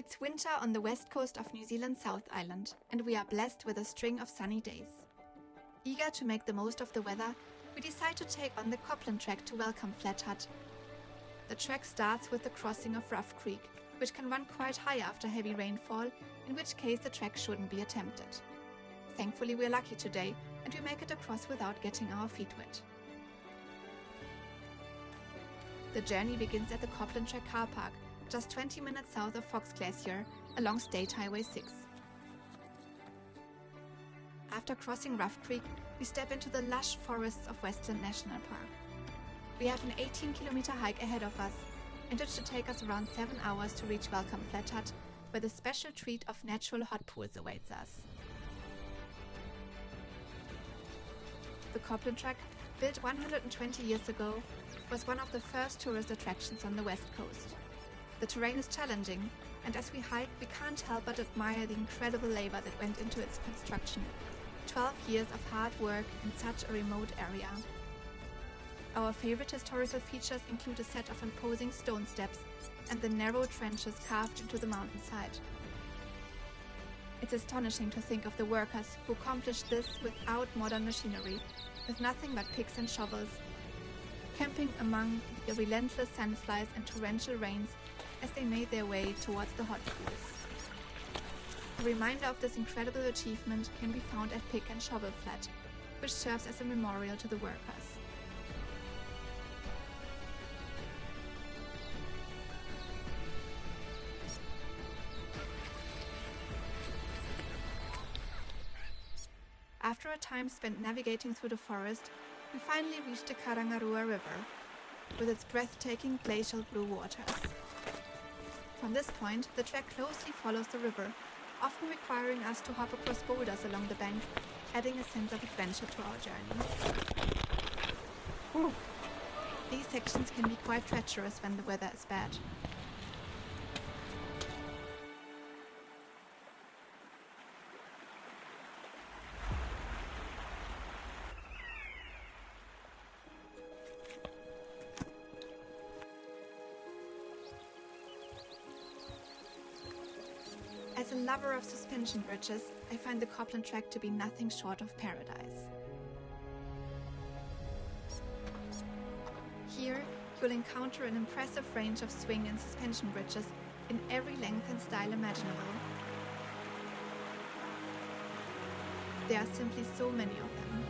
It's winter on the west coast of New Zealand's South Island, and we are blessed with a string of sunny days. Eager to make the most of the weather, we decide to take on the Copland Track to welcome Flat Hut. The trek starts with the crossing of Rough Creek, which can run quite high after heavy rainfall, in which case the trek shouldn't be attempted. Thankfully we're lucky today, and we make it across without getting our feet wet. The journey begins at the Copland Track car park, just 20 minutes south of Fox Glacier, along State Highway 6. After crossing Rough Creek, we step into the lush forests of Westland National Park. We have an 18-kilometer hike ahead of us, and it should take us around 7 hours to reach Welcome Flat Hut, where the special treat of natural hot pools awaits us. The Copland Track, built 120 years ago, was one of the first tourist attractions on the west coast. The terrain is challenging, and as we hike, we can't help but admire the incredible labor that went into its construction. 12 years of hard work in such a remote area. Our favorite historical features include a set of imposing stone steps and the narrow trenches carved into the mountainside. It's astonishing to think of the workers who accomplished this without modern machinery, with nothing but picks and shovels, camping among the relentless sandflies and torrential rains as they made their way towards the hot pools. A reminder of this incredible achievement can be found at Pick and Shovel Flat, which serves as a memorial to the workers. After a time spent navigating through the forest, we finally reached the Karangarua River, with its breathtaking glacial blue waters. From this point, the trek closely follows the river, often requiring us to hop across boulders along the bank, adding a sense of adventure to our journey. These sections can be quite treacherous when the weather is bad. As a lover of suspension bridges, I find the Copland Track to be nothing short of paradise. Here, you'll encounter an impressive range of swing and suspension bridges in every length and style imaginable. There are simply so many of them.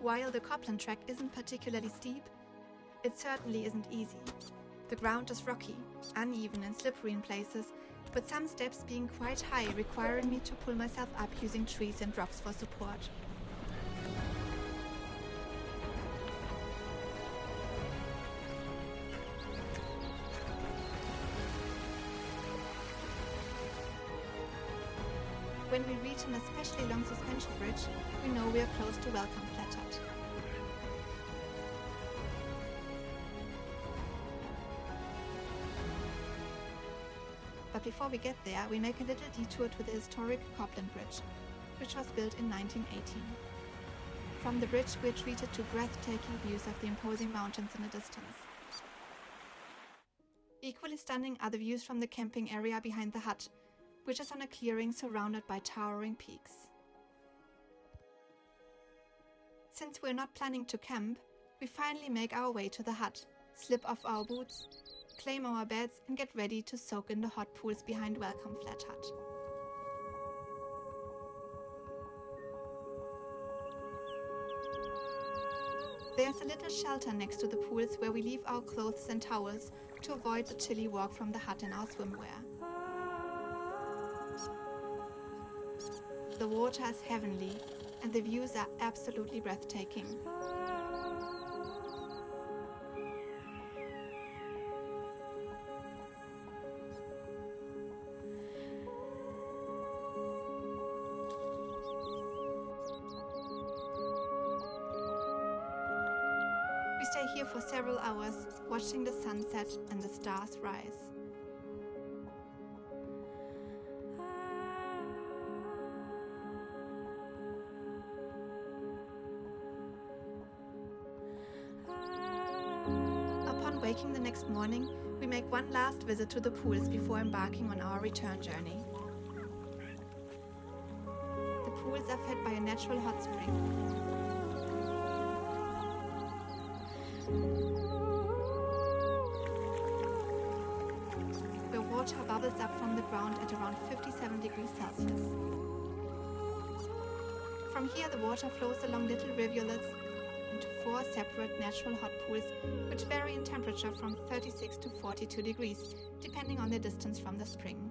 While the Copland Track isn't particularly steep, it certainly isn't easy. The ground is rocky, uneven and slippery in places, with some steps being quite high, requiring me to pull myself up using trees and rocks for support. When we reach an especially long suspension bridge, we know we are close to Welcome Flat Hut. But before we get there, we make a little detour to the historic Copland Bridge, which was built in 1918. From the bridge, we are treated to breathtaking views of the imposing mountains in the distance. Equally stunning are the views from the camping area behind the hut, which is on a clearing surrounded by towering peaks. Since we're not planning to camp, we finally make our way to the hut, slip off our boots, claim our beds and get ready to soak in the hot pools behind Welcome Flat Hut. There's a little shelter next to the pools where we leave our clothes and towels to avoid the chilly walk from the hut in our swimwear. The water is heavenly, and the views are absolutely breathtaking. here for several hours, watching the sunset and the stars rise. Upon waking the next morning, we make one last visit to the pools before embarking on our return journey. The pools are fed by a natural hot spring. Where water bubbles up from the ground at around 57 degrees Celsius. From here the water flows along little rivulets into 4 separate natural hot pools, which vary in temperature from 36 to 42 degrees, depending on their distance from the spring.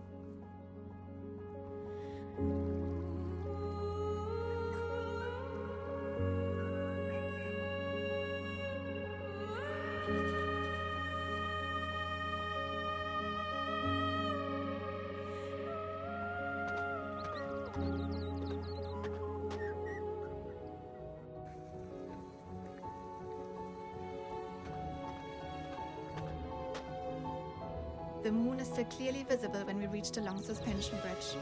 The moon is still clearly visible when we reach the long suspension bridge.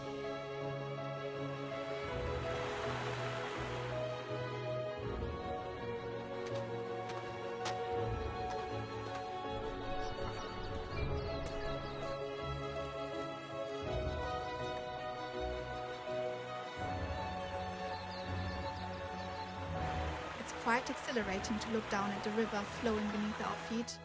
It's quite exhilarating to look down at the river flowing beneath our feet.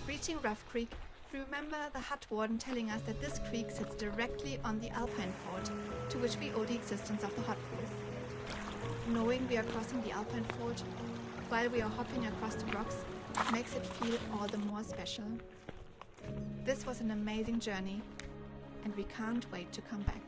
Reaching Rough Creek, we remember the hut warden telling us that this creek sits directly on the Alpine Ford, to which we owe the existence of the hot pools. Knowing we are crossing the Alpine Ford while we are hopping across the rocks makes it feel all the more special. This was an amazing journey, and we can't wait to come back.